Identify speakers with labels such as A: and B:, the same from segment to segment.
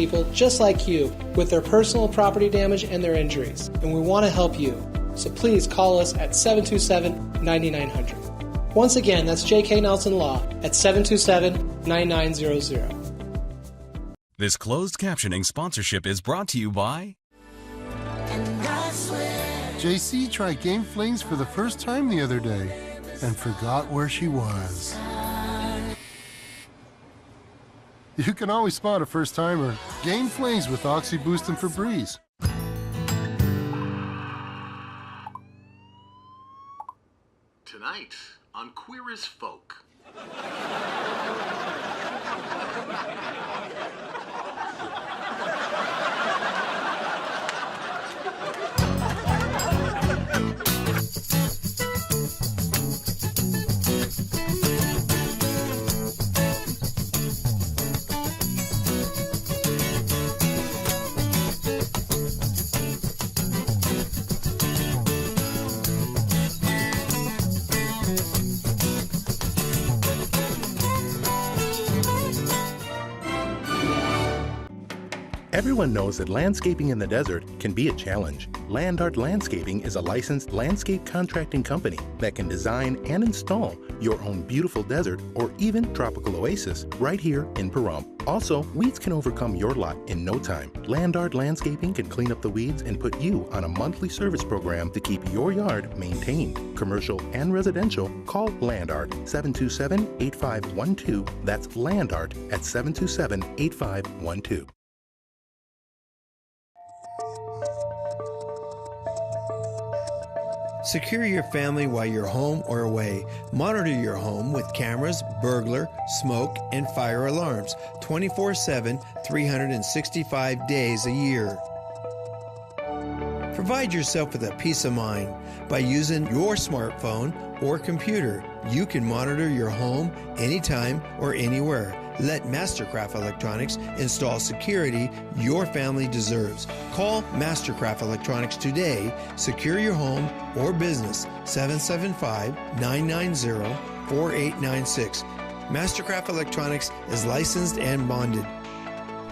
A: people just like you with their personal property damage and their injuries, and we want to help you. So please call us at 727-9900. Once again, that's J.K. Nelson Law at 727-9900.
B: This closed captioning sponsorship is brought to you by...
C: JC tried Game Flings for the first time the other day and forgot where she was. You can always spot a first-timer. Game Flings with Oxy Boost and Febreze.
D: Tonight on Queer as Folk.
E: Everyone knows that landscaping in the desert can be a challenge. Land Art Landscaping is a licensed landscape contracting company that can design and install your own beautiful desert or even tropical oasis right here in Pahrump. Also, weeds can overcome your lot in no time. Land Art Landscaping can clean up the weeds and put you on a monthly service program to keep your yard maintained. Commercial and residential, call Land Art 727-8512. That's Land Art at 727-8512.
F: Secure your family while you're home or away. Monitor your home with cameras, burglar, smoke, and fire alarms 24/7, 365 days a year. Provide yourself with a peace of mind by using your smartphone or computer. You can monitor your home anytime or anywhere. Let Mastercraft Electronics install security your family deserves. Call Mastercraft Electronics today. Secure your home or business. 775-990-4896. Mastercraft Electronics is licensed and bonded.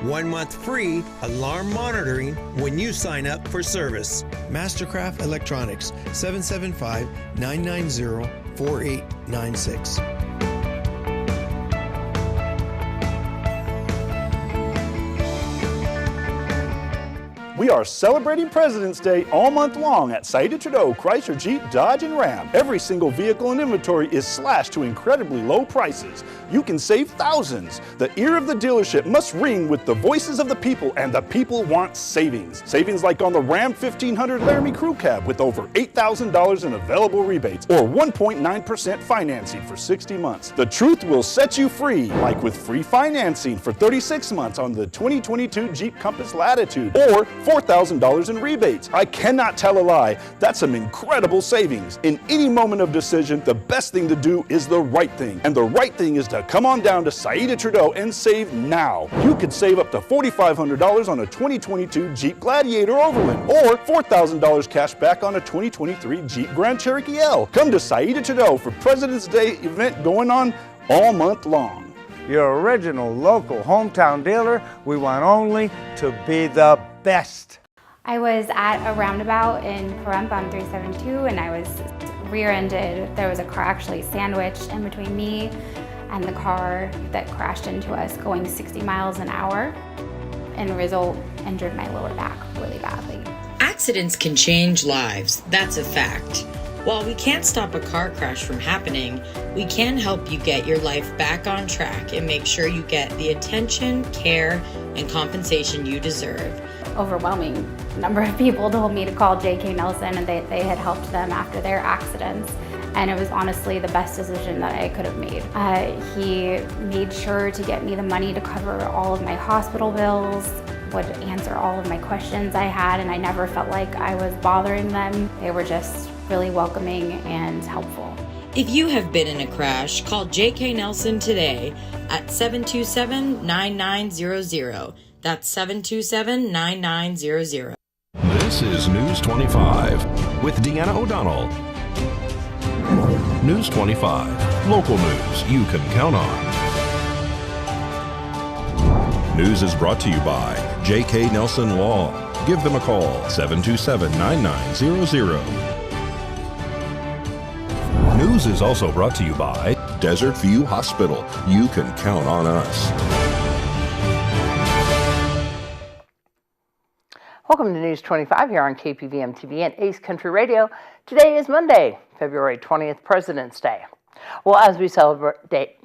F: 1 month free alarm monitoring when you sign up for service. Mastercraft Electronics, 775-990-4896.
G: We are celebrating President's Day all month long at Saida Trudeau Chrysler, Jeep, Dodge, and Ram. Every single vehicle in inventory is slashed to incredibly low prices. You can save thousands. The ear of the dealership must ring with the voices of the people, and the people want savings. Savings like on the Ram 1500 Laramie Crew Cab with over $8,000 in available rebates or 1.9% financing for 60 months. The truth will set you free, like with free financing for 36 months on the 2022 Jeep Compass Latitude or $4,000 in rebates. I cannot tell a lie. That's some incredible savings. In any moment of decision, the best thing to do is the right thing. And the right thing is to come on down to Saida Trudeau and save now. You could save up to $4,500 on a 2022 Jeep Gladiator Overland or $4,000 cash back on a 2023 Jeep Grand Cherokee L. Come to Saida Trudeau for President's Day event going on all month long.
H: Your original local hometown dealer, we want only to be the best.
I: I was at a roundabout in Pahrump on 372 and I was rear-ended. There was a car actually sandwiched in between me and the car that crashed into us going 60 miles an hour, and the result injured my lower back really badly.
J: Accidents can change lives, that's a fact. While we can't stop a car crash from happening, we can help you get your life back on track and make sure you get the attention, care, and compensation you deserve.
I: Overwhelming number of people told me to call J.K. Nelson and they had helped them after their accidents. And it was honestly the best decision that I could have made. He made sure to get me the money to cover all of my hospital bills, would answer all of my questions I had, and I never felt like I was bothering them. They were just really welcoming and helpful.
J: If you have been in a crash, call J.K. Nelson today at 727-9900. That's 727-9900.
K: This is News 25 with Deanna O'Donnell. News 25, local news you can count on. News is brought to you by J.K. Nelson Law. Give them a call, 727-9900. News is also brought to you by Desert View Hospital. You can count on us.
L: Welcome to News 25 here on KPVM TV and Ace Country Radio. Today is Monday, February 20th, President's Day. Well, as we celebrate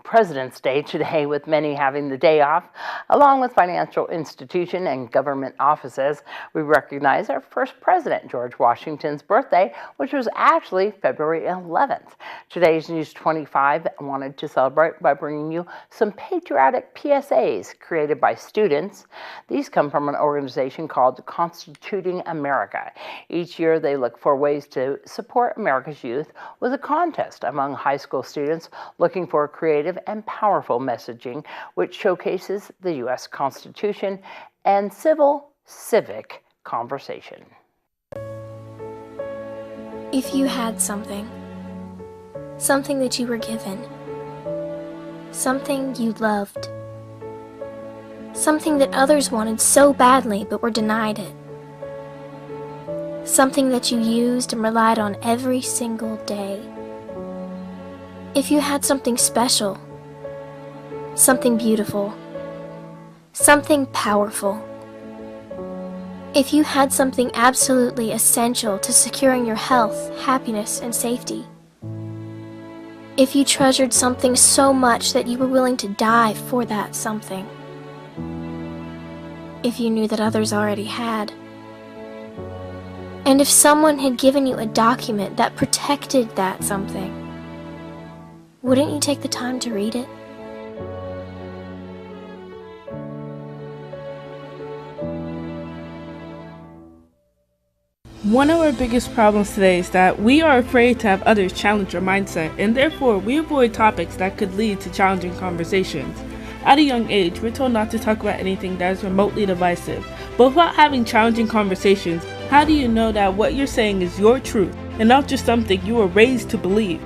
L: President's Day today, with many having the day off, along with financial institution and government offices, we recognize our first president, George Washington's birthday, which was actually February 11th. Today's News 25 wanted to celebrate by bringing you some patriotic PSAs created by students. These come from an organization called Constituting America. Each year they look for ways to support America's youth with a contest among high school students looking for creative and powerful messaging which showcases the U.S. Constitution and civic conversation.
M: If you had something that you were given, something you loved, something that others wanted so badly but were denied it, something that you used and relied on every single day. If you had something special, something beautiful, something powerful, if you had something absolutely essential to securing your health, happiness, and safety, if you treasured something so much that you were willing to die for that something, if you knew that others already had, and if someone had given you a document that protected that something, wouldn't you take the time to read it?
N: One of our biggest problems today is that we are afraid to have others challenge our mindset, and therefore we avoid topics that could lead to challenging conversations. At a young age, we're told not to talk about anything that is remotely divisive. But without having challenging conversations, how do you know that what you're saying is your truth and not just something you were raised to believe?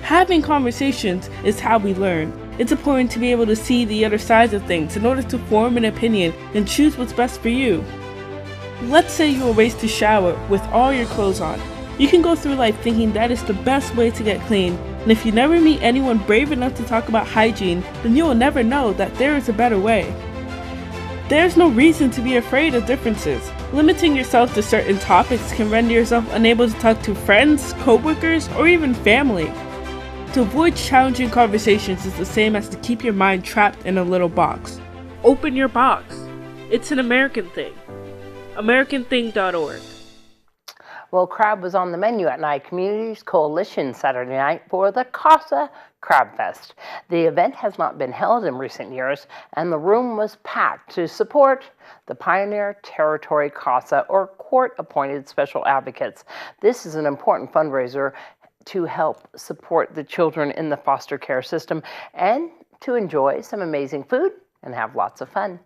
N: Having conversations is how we learn. It's important to be able to see the other sides of things in order to form an opinion and choose what's best for you. Let's say you were raised to shower with all your clothes on. You can go through life thinking that is the best way to get clean, and if you never meet anyone brave enough to talk about hygiene, then you will never know that there is a better way. There's no reason to be afraid of differences. Limiting yourself to certain topics can render yourself unable to talk to friends, co-workers, or even family. To avoid challenging conversations is the same as to keep your mind trapped in a little box. Open your box. It's an American thing. AmericanThing.org.
L: Well, crab was on the menu at Nye Communities Coalition Saturday night for the Casa Crab Fest. The event has not been held in recent years, and the room was packed to support the Pioneer Territory Casa, or court-appointed special advocates. This is an important fundraiser to help support the children in the foster care system and to enjoy some amazing food and have lots of fun.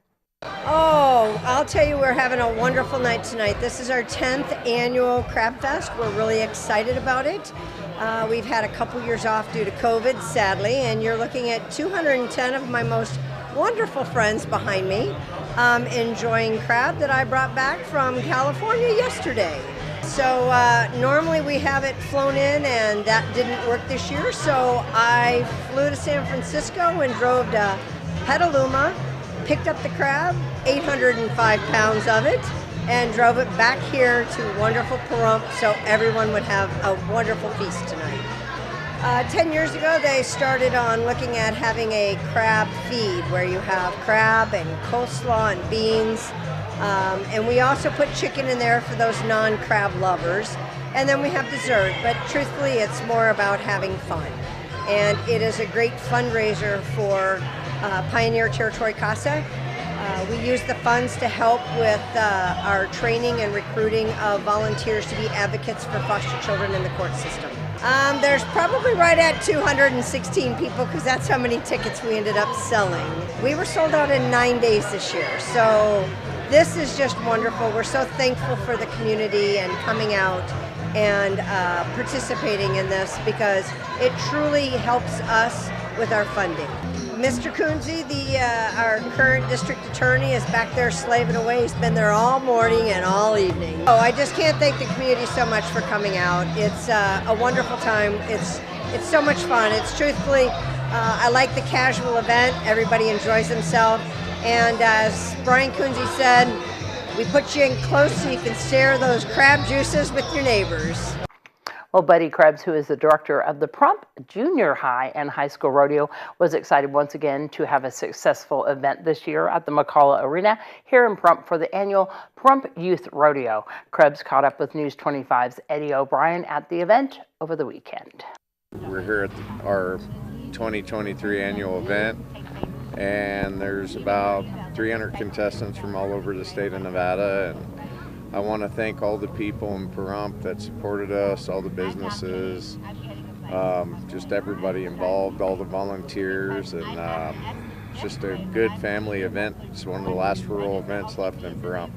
O: Oh, I'll tell you, we're having a wonderful night tonight. This is our 10th annual Crab Fest. We're really excited about it. We've had a couple years off due to COVID, sadly, and you're looking at 210 of my most wonderful friends behind me enjoying crab that I brought back from California yesterday. So normally we have it flown in, and that didn't work this year, so I flew to San Francisco and drove to Petaluma, picked up the crab, 805 pounds of it, and drove it back here to wonderful Pahrump so everyone would have a wonderful feast tonight. 10 years ago, they started on looking at having a crab feed where you have crab and coleslaw and beans. And we also put chicken in there for those non-crab lovers. And then we have dessert, but truthfully, it's more about having fun. And it is a great fundraiser for Pioneer Territory Casa. We use the funds to help with our training and recruiting of volunteers to be advocates for foster children in the court system. There's probably right at 216 people because that's how many tickets we ended up selling. We were sold out in 9 days this year, so this is just wonderful. We're so thankful for the community and coming out and participating in this because it truly helps us with our funding. Mr. Kunze, our current district attorney, is back there slaving away. He's been there all morning and all evening. Oh, I just can't thank the community so much for coming out. It's a wonderful time. It's so much fun. It's truthfully, I like the casual event. Everybody enjoys themselves. And as Brian Kunze said, we put you in close so you can share those crab juices with your neighbors.
L: Well, Buddy Krebs, who is the director of the Prump Junior High and High School Rodeo, was excited once again to have a successful event this year at the McCullough Arena here in Prump for the annual Prump Youth Rodeo. Krebs caught up with News 25's Eddie O'Brien at the event over the weekend.
P: We're here at our 2023 annual event, and there's about 300 contestants from all over the state of Nevada, and I want to thank all the people in Pahrump that supported us, all the businesses, just everybody involved, all the volunteers, and it's just a good family event. It's one of the last rural events left in Pahrump.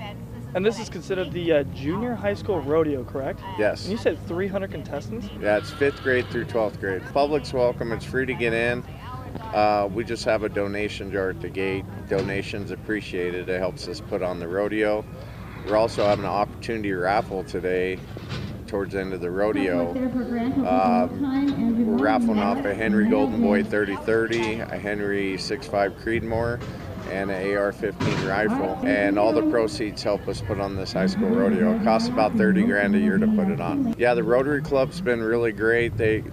Q: And this is considered the junior high school rodeo, correct?
P: Yes.
Q: And you said 300 contestants?
P: Yeah, it's 5th grade through 12th grade. Public's welcome. It's free to get in. We just have a donation jar at the gate. Donations appreciated. It helps us put on the rodeo. We're also having an opportunity raffle today towards the end of the rodeo. We're raffling off a Henry Golden Boy 30-30, a Henry 6.5 Creedmoor, and an AR-15 rifle. And all the proceeds help us put on this high school rodeo. It costs about $30,000 a year to put it on. Yeah, the Rotary Club's been really great. They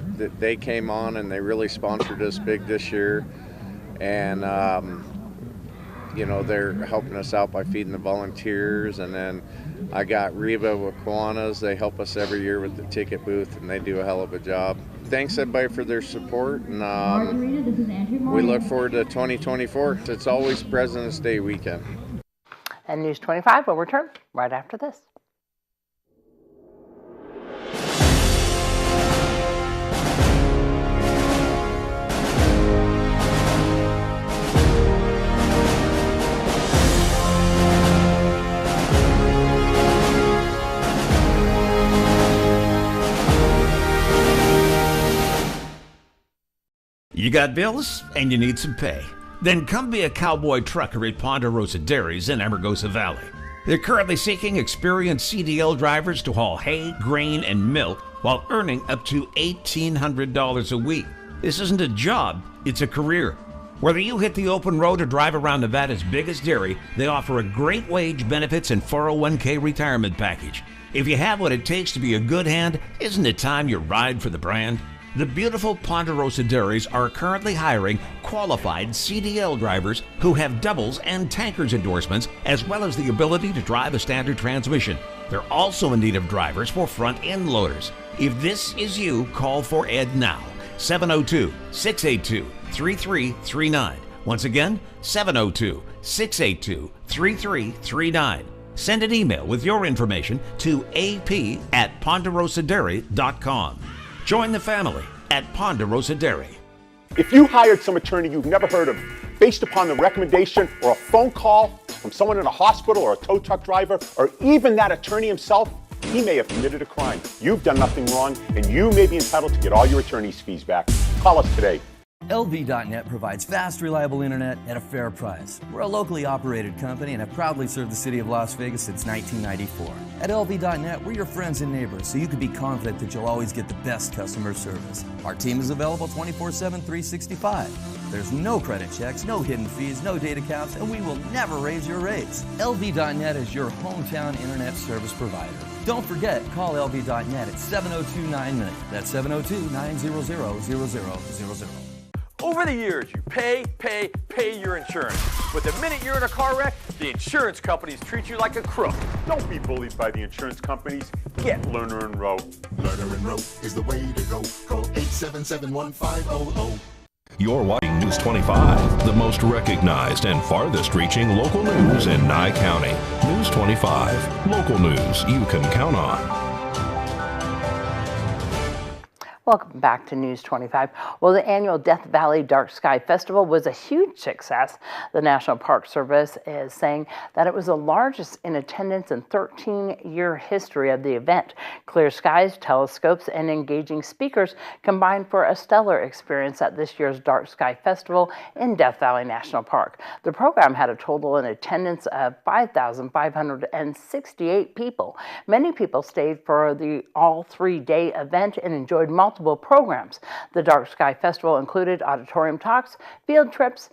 P: came on and they really sponsored us big this year. And you know, they're helping us out by feeding the volunteers. And then I got Reba with Kiwanis. They help us every year with the ticket booth, and they do a hell of a job. Thanks everybody for their support, and we look forward to 2024. It's always President's Day weekend.
L: And News 25 will return right after this.
R: You got bills and you need some pay? Then come be a cowboy trucker at Ponderosa Dairies in Amargosa Valley. They're currently seeking experienced CDL drivers to haul hay, grain, and milk while earning up to $1,800 a week. This isn't a job, it's a career. Whether you hit the open road or drive around Nevada's biggest dairy, they offer a great wage, benefits, and 401k retirement package. If you have what it takes to be a good hand, isn't it time you ride for the brand? The beautiful Ponderosa Dairies are currently hiring qualified CDL drivers who have doubles and tankers endorsements, as well as the ability to drive a standard transmission. They're also in need of drivers for front-end loaders. If this is you, call for Ed now. 702-682-3339. Once again, 702-682-3339. Send an email with your information to ap@ponderosadairy.com. Join the family at Ponderosa Dairy.
S: If you hired some attorney you've never heard of based upon the recommendation or a phone call from someone in a hospital or a tow truck driver or even that attorney himself, he may have committed a crime. You've done nothing wrong, and you may be entitled to get all your attorney's fees back. Call us today.
T: LV.net provides fast, reliable internet at a fair price. We're a locally operated company and have proudly served the city of Las Vegas since 1994. At LV.net, we're your friends and neighbors, so you can be confident that you'll always get the best customer service. Our team is available 24/7, 365. There's no credit checks, no hidden fees, no data caps, and we will never raise your rates. LV.net is your hometown internet service provider. Don't forget, call LV.net at 702-9-MINUTE. That's 702-900-0000.
U: Over the years, you pay your insurance. But the minute you're in a car wreck, the insurance companies treat you like a crook.
S: Don't be bullied by the insurance companies. Get Lerner and Rowe.
V: Lerner and Rowe is the way to go. Call 877-1500.
K: You're watching News 25, the most recognized and farthest reaching local news in Nye County. News 25, local news you can count on.
L: Welcome back to News 25. Well, the annual Death Valley Dark Sky Festival was a huge success. The National Park Service is saying that it was the largest in attendance in 13-year history of the event. Clear skies, telescopes, and engaging speakers combined for a stellar experience at this year's Dark Sky Festival in Death Valley National Park. The program had a total in attendance of 5,568 people. Many people stayed for the all-3-day event and enjoyed multiple programs. The Dark Sky Festival included auditorium talks, field trips,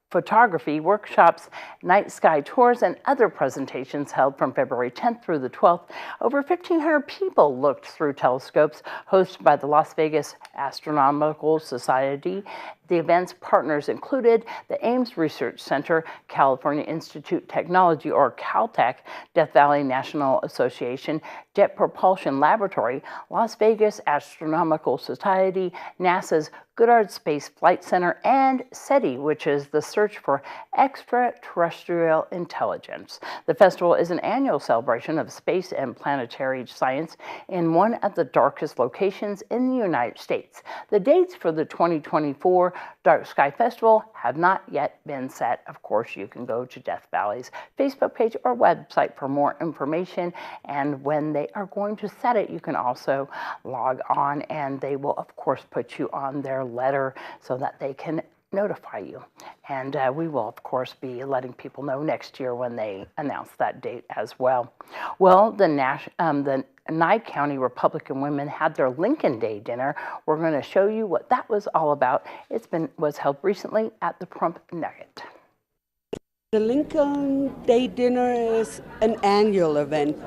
L: photography workshops, night sky tours, and other presentations held from February 10th through the 12th. Over 1,500 people looked through telescopes hosted by the Las Vegas Astronomical Society. The event's partners included the Ames Research Center, California Institute of Technology, or Caltech, Death Valley National Association, Jet Propulsion Laboratory, Las Vegas Astronomical Society, NASA's Goddard Space Flight Center, and SETI, which is the search for extraterrestrial intelligence. The festival is an annual celebration of space and planetary science in one of the darkest locations in the United States. The dates for the 2024 Dark Sky Festival have not yet been set. Of course, you can go to Death Valley's Facebook page or website for more information, and when they are going to set it, you can also log on, and they will, of course, put you on their letter so that they can notify you. And we will, of course, be letting people know next year when they announce that date as well. Well, the Nye County Republican women had their Lincoln Day dinner. We're going to show you what that was all about. Was held recently at the Prump Nugget.
A: The Lincoln Day dinner is an annual event.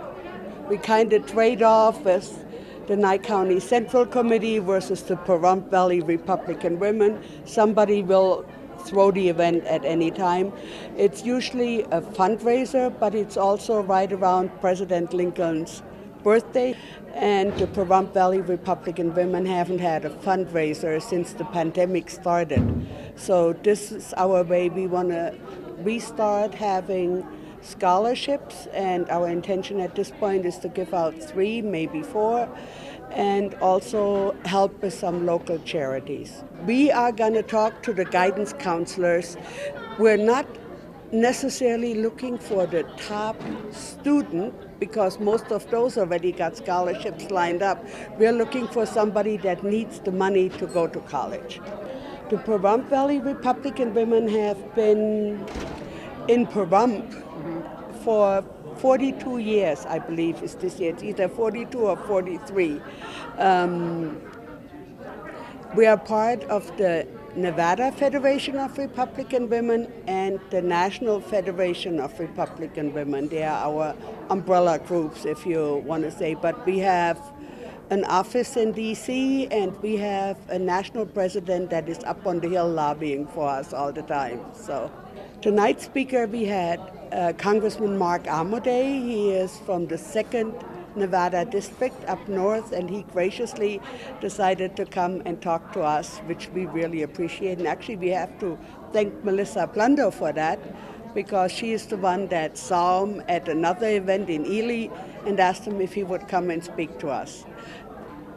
A: We kind of trade off as the Nye County Central Committee versus the Pahrump Valley Republican Women. Somebody will throw the event at any time. It's usually a fundraiser, but it's also right around President Lincoln's birthday, and the Pahrump Valley Republican Women haven't had a fundraiser since the pandemic started. So this is our way. We want to restart having scholarships, and our intention at this point is to give out 3, maybe 4, and also help with some local charities. We are going to talk to the guidance counselors. We're not necessarily looking for the top student, because most of those already got scholarships lined up. We're looking for somebody that needs the money to go to college. The Pahrump Valley Republican Women have been in Pahrump for 42 years, I believe, is this year. It's either 42 or 43. We are part of the Nevada Federation of Republican Women and the National Federation of Republican Women. They are our umbrella groups, if you want to say. But we have an office in D.C., and we have a national president that is up on the Hill lobbying for us all the time. So tonight's speaker, we had Congressman Mark Amodei. He is from the 2nd Nevada district up north, and he graciously decided to come and talk to us, which we really appreciate. And actually, we have to thank Melissa Plunder for that, because she is the one that saw him at another event in Ely and asked him if he would come and speak to us.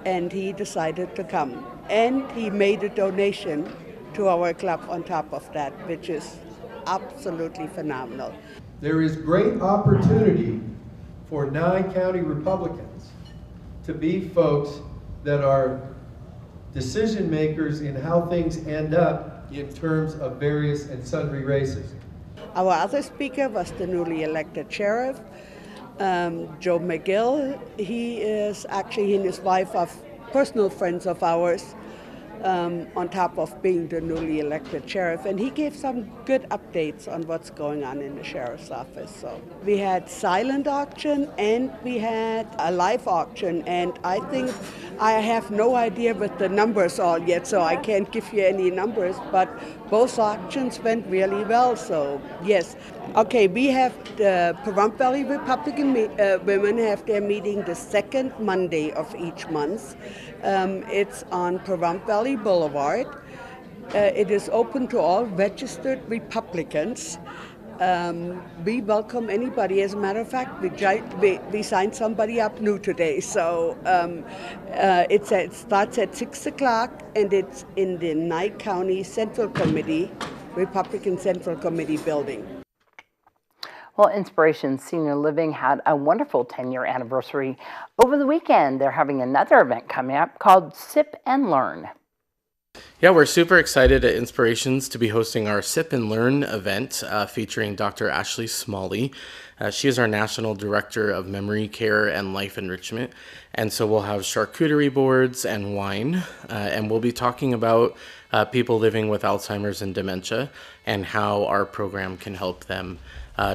A: And he decided to come. And he made a donation to our club on top of that, which is absolutely phenomenal.
B: There is great opportunity for Nye County Republicans to be folks that are decision makers in how things end up in terms of various and sundry races.
A: Our other speaker was the newly elected sheriff, Joe McGill. He is actually, he and his wife are personal friends of ours, on top of being the newly elected sheriff. And he gave some good updates on what's going on in the sheriff's office. So we had silent auction and we had a live auction. And I think I have no idea with the numbers all yet, so I can't give you any numbers, but both auctions went really well, so yes. Okay, we have the Pahrump Valley Republican Women have their meeting the 2nd Monday of each month. It's on Pahrump Valley Boulevard. It is open to all registered Republicans. we welcome anybody. As a matter of fact, we signed somebody up new today. So it starts at 6 o'clock, and it's in the Nye County Central Committee, Republican Central Committee building.
L: Well, Inspiration Senior Living had a wonderful 10-year anniversary. Over the weekend, they're having another event coming up called Sip and Learn.
C: Yeah, we're super excited at Inspirations to be hosting our Sip and Learn event featuring Dr. Ashley Smalley. She is our National Director of Memory Care and Life Enrichment. And so we'll have charcuterie boards and wine, and we'll be talking about people living with Alzheimer's and dementia and how our program can help them.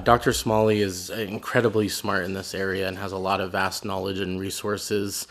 C: Dr. Smalley is incredibly smart in this area and has a lot of vast knowledge and resources.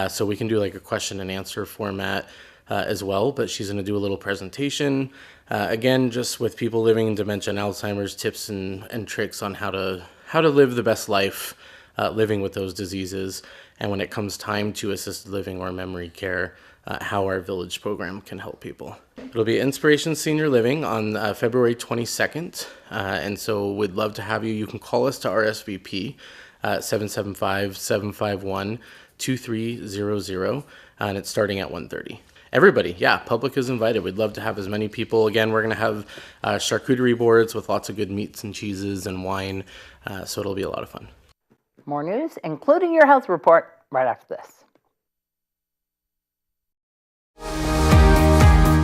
C: So we can do like a question and answer format as well, but she's going to do a little presentation. Again, just with people living in dementia and Alzheimer's, tips and tricks on how to live the best life living with those diseases. And when it comes time to assisted living or memory care, how our Village program can help people. It'll be Inspiration Senior Living on February 22nd. And so we'd love to have you. You can call us to RSVP 775-751-2300. And it's starting at 1:30. Everybody, yeah, public is invited. We'd love to have as many people. Again, we're going to have charcuterie boards with lots of good meats and cheeses and wine. So it'll be a lot of fun.
L: More news, including your health report, right after this.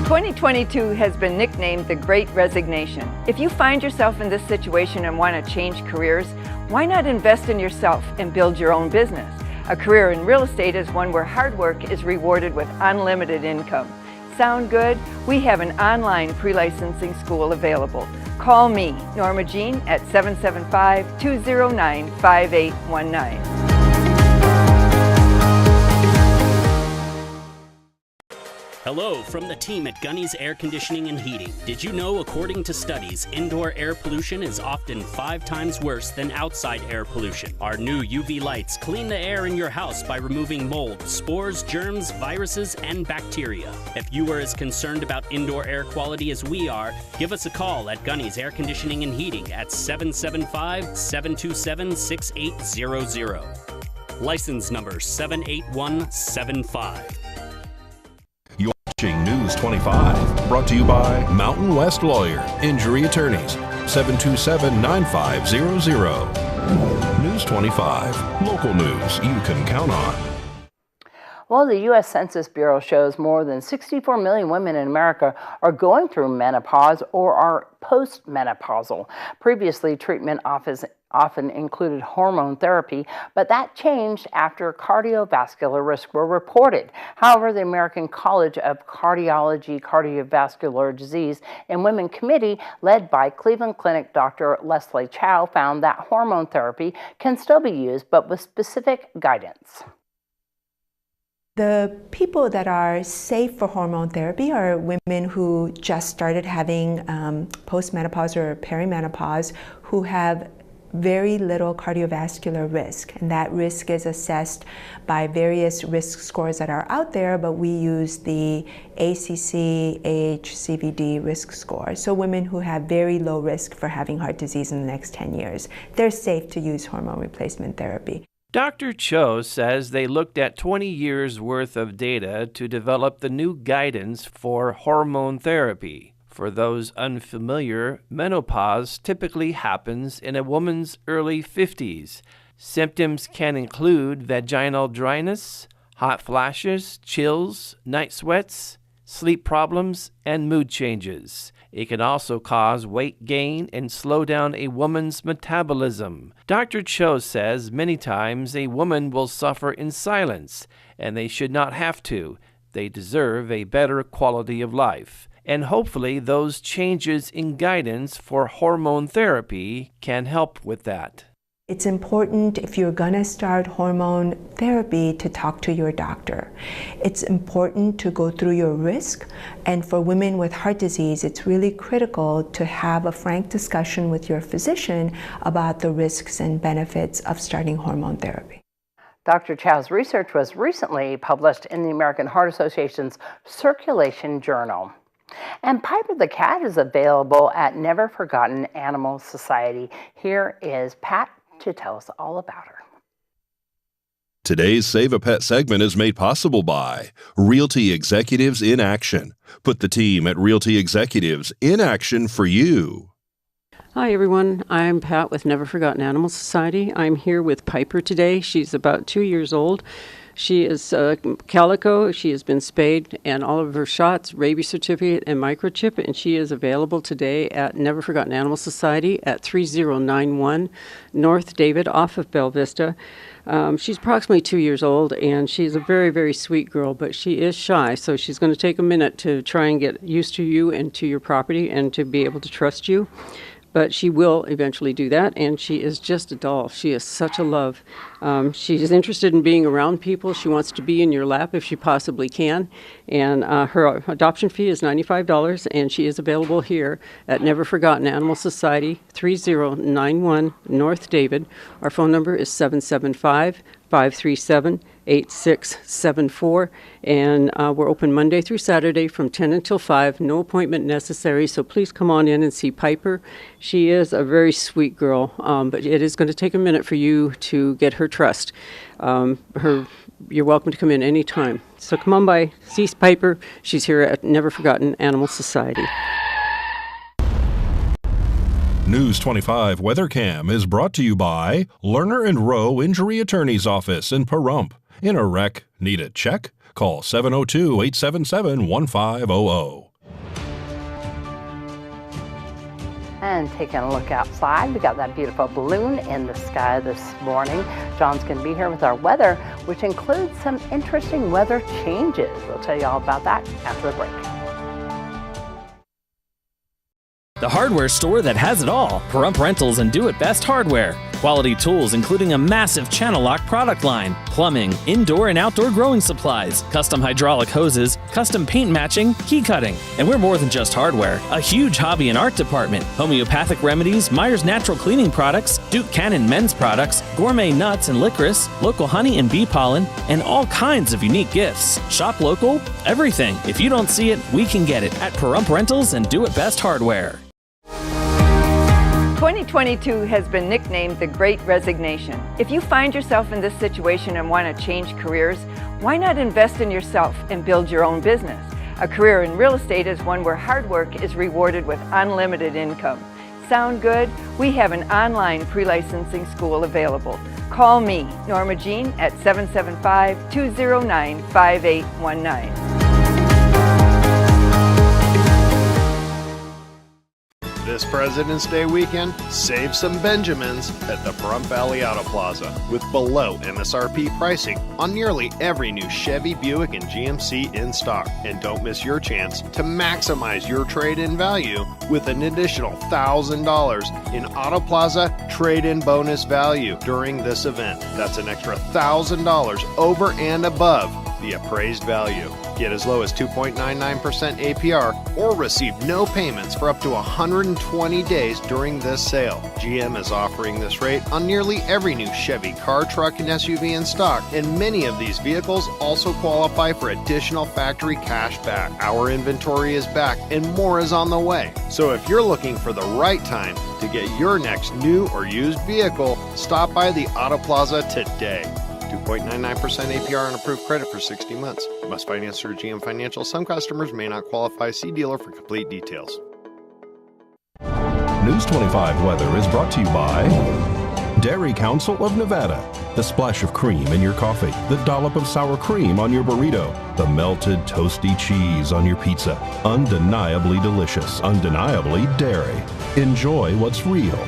D: 2022 has been nicknamed the Great Resignation. If you find yourself in this situation and want to change careers, why not invest in yourself and build your own business? A career in real estate is one where hard work is rewarded with unlimited income. Sound good? We have an online pre-licensing school available. Call me, Norma Jean, at 775-209-5819.
W: Hello from the team at Gunny's Air Conditioning and Heating. Did you know, according to studies, indoor air pollution is often 5 times worse than outside air pollution? Our new UV lights clean the air in your house by removing mold, spores, germs, viruses, and bacteria. If you are as concerned about indoor air quality as we are, give us a call at Gunny's Air Conditioning and Heating at 775-727-6800. License number 78175.
K: News 25, brought to you by Mountain West Lawyer, Injury Attorneys, 727-9500. News 25, local news you can count on.
L: Well, the U.S. Census Bureau shows more than 64 million women in America are going through menopause or are postmenopausal. Previously, treatment often included hormone therapy, but that changed after cardiovascular risks were reported. However, the American College of Cardiology, Cardiovascular Disease and Women Committee, led by Cleveland Clinic Dr. Leslie Chow, found that hormone therapy can still be used, but with specific guidance.
X: The people that are safe for hormone therapy are women who just started having postmenopause or perimenopause, who have very little cardiovascular risk, and that risk is assessed by various risk scores that are out there, but we use the ACC-AHCVD risk score. So women who have very low risk for having heart disease in the next 10 years, they're safe to use hormone replacement therapy.
Y: Dr. Cho says they looked at 20 years' worth of data to develop the new guidance for hormone therapy. For those unfamiliar, menopause typically happens in a woman's early 50s. Symptoms can include vaginal dryness, hot flashes, chills, night sweats, sleep problems, and mood changes. It can also cause weight gain and slow down a woman's metabolism. Dr. Cho says many times a woman will suffer in silence, and they should not have to. They deserve a better quality of life. And hopefully those changes in guidance for hormone therapy can help with that.
X: It's important, if you're going to start hormone therapy, to talk to your doctor. It's important to go through your risk, and for women with heart disease, it's really critical to have a frank discussion with your physician about the risks and benefits of starting hormone therapy.
L: Dr. Chow's research was recently published in the American Heart Association's Circulation Journal. And Piper the Cat is available at Never Forgotten Animal Society. Here is Pat to tell us all about her.
K: Today's Save a Pet segment is made possible by Realty Executives in Action. Put the team at Realty Executives in action for you.
E: Hi everyone, I'm Pat with Never Forgotten Animal Society. I'm here with Piper today. She's about 2 years old. She is calico. She has been spayed and all of her shots, rabies certificate and microchip, and she is available today at Never Forgotten Animal Society at 3091 North David off of Bella Vista. She's approximately 2 years old, and she's a very, very sweet girl, but she is shy, so she's going to take a minute to try and get used to you and to your property and to be able to trust you. But she will eventually do that, and she is just a doll. She is such a love. She is interested in being around people. She wants to be in your lap if she possibly can. And her adoption fee is $95, and she is available here at Never Forgotten Animal Society, 3091 North David. Our phone number is 775-537-8674, and we're open Monday through Saturday from 10 until 5. No appointment necessary, so please come on in and see Piper. She is a very sweet girl, but it is going to take a minute for you to get her trust. You're welcome to come in anytime. So come on by, see Piper. She's here at Never Forgotten Animal Society.
K: News 25 WeatherCam is brought to you by Lerner and Rowe Injury Attorney's Office in Pahrump. In a wreck, need a check? Call 702-877-1500.
L: And taking a look outside, we got that beautiful balloon in the sky this morning. John's going to be here with our weather, which includes some interesting weather changes. We'll tell you all about that after the break.
F: The hardware store that has it all. Pahrump Rentals and Do It Best Hardware. Quality tools including a massive channel lock product line, plumbing, indoor and outdoor growing supplies, custom hydraulic hoses, custom paint matching, key cutting. And we're more than just hardware. A huge hobby and art department, homeopathic remedies, Myers Natural Cleaning Products, Duke Cannon men's products, gourmet nuts and licorice, local honey and bee pollen, and all kinds of unique gifts. Shop local, everything. If you don't see it, we can get it at Pahrump Rentals and Do It Best Hardware.
D: 2022 has been nicknamed the Great Resignation. If you find yourself in this situation and want to change careers, why not invest in yourself and build your own business? A career in real estate is one where hard work is rewarded with unlimited income. Sound good? We have an online pre-licensing school available. Call me, Norma Jean, at 775-209-5819.
G: This President's Day weekend, save some Benjamins at the Pahrump Valley Auto Plaza with below MSRP pricing on nearly every new Chevy, Buick, and GMC in stock. And don't miss your chance to maximize your trade-in value with an additional $1,000 in Auto Plaza trade-in bonus value during this event. That's an extra $1,000 over and above the appraised value. Get as low as 2.99% APR or receive no payments for up to 120 days during this sale. GM is offering this rate on nearly every new Chevy car, truck, and SUV in stock, and many of these vehicles also qualify for additional factory cash back. Our inventory is back and more is on the way. So if you're looking for the right time to get your next new or used vehicle, stop by the Auto Plaza today. 2.99% APR on approved credit for 60 months. Must finance through GM Financial. Some customers may not qualify. See dealer for complete details.
K: News 25 weather is brought to you by Dairy Council of Nevada. The splash of cream in your coffee, the dollop of sour cream on your burrito, the melted toasty cheese on your pizza. Undeniably delicious, undeniably dairy. Enjoy what's real.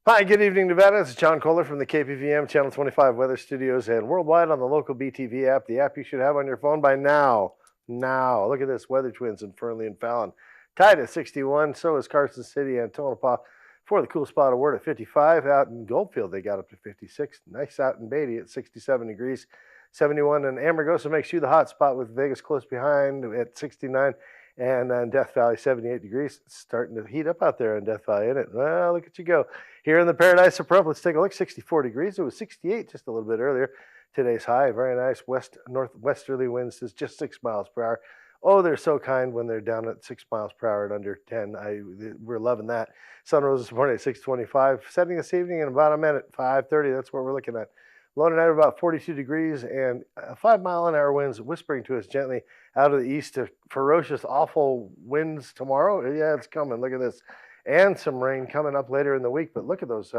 H: Hi, good evening, Nevada. This is John Kohler from the KPVM Channel 25 Weather Studios and worldwide on the local BTV app, the app you should have on your phone by now. Look at this, Weather Twins in Fernley and Fallon. Tied at 61, so is Carson City and Tonopah for the cool spot award at 55. Out in Goldfield, they got up to 56. Nice out in Beatty at 67 degrees. 71 in Amargosa makes you the hot spot with Vegas close behind at 69. And in Death Valley, 78 degrees. It's starting to heat up out there in Death Valley, isn't it? Well, look at you go. Here in the Paradise of Pahrump, let's take a look. 64 degrees. It was 68 just a little bit earlier. Today's high, very nice. Northwesterly winds is just 6 miles per hour. Oh, they're so kind when they're down at 6 miles per hour at under 10. We're loving that. Sun rose this morning at 6:25. Setting this evening in about a minute, 5:30. That's what we're looking at. Low tonight about 42 degrees and 5-mile-an-hour winds whispering to us gently out of the east to ferocious, awful winds tomorrow. Yeah, it's coming. Look at this. And some rain coming up later in the week. But look at those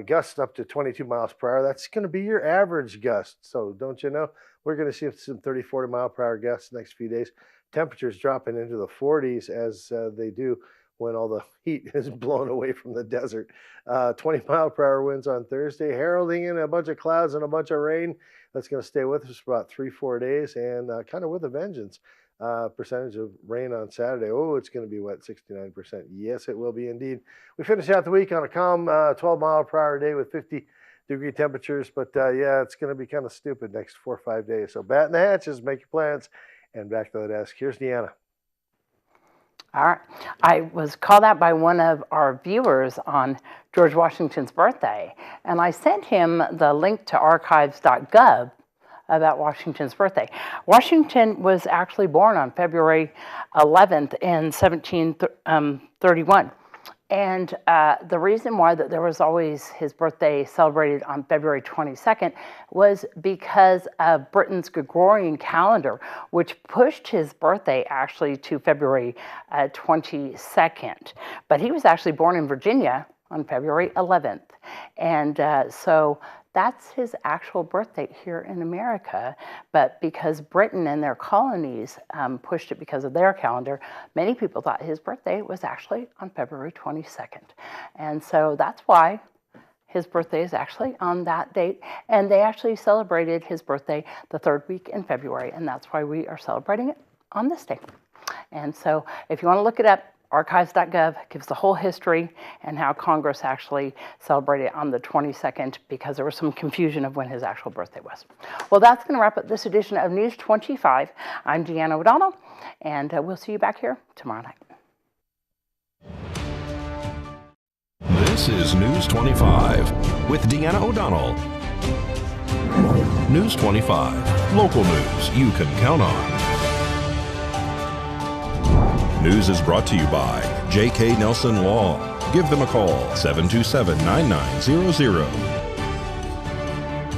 H: gusts up to 22 miles per hour. That's going to be your average gust. So don't you know? We're going to see some 30, 40 mile per hour gusts the next few days. Temperatures dropping into the 40s as they do when all the heat is blown away from the desert. 20 mile per hour winds on Thursday, heralding in a bunch of clouds and a bunch of rain. That's going to stay with us for about 3-4 days and kind of with a vengeance. Percentage of rain on Saturday. Oh, it's going to be wet, 69%. Yes, it will be indeed. We finish out the week on a calm 12 mile per hour day with 50-degree temperatures. But yeah, it's going to be kind of stupid next 4 or 5 days. So batten the hatches, make your plans, and back to the desk. Here's Deanna.
L: All right. I was called out by one of our viewers on George Washington's birthday, and I sent him the link to archives.gov about Washington's birthday. Washington was actually born on February 11th in 1731. And the reason why that there was always his birthday celebrated on February 22nd was because of Britain's Gregorian calendar, which pushed his birthday actually to February 22nd. But he was actually born in Virginia on February 11th. And so that's his actual birth date here in America. But because Britain and their colonies pushed it because of their calendar, many people thought his birthday was actually on February 22nd. And so that's why his birthday is actually on that date. And they actually celebrated his birthday the 3rd week in February. And that's why we are celebrating it on this day. And so if you want to look it up, archives.gov gives the whole history and how Congress actually celebrated on the 22nd because there was some confusion of when his actual birthday was. Well, that's going to wrap up this edition of News 25. I'm Deanna O'Donnell, and we'll see you back here tomorrow night.
K: This is News 25 with Deanna O'Donnell. News 25, local news you can count on. News is brought to you by J.K. Nelson Law. Give them a call, 727-9900.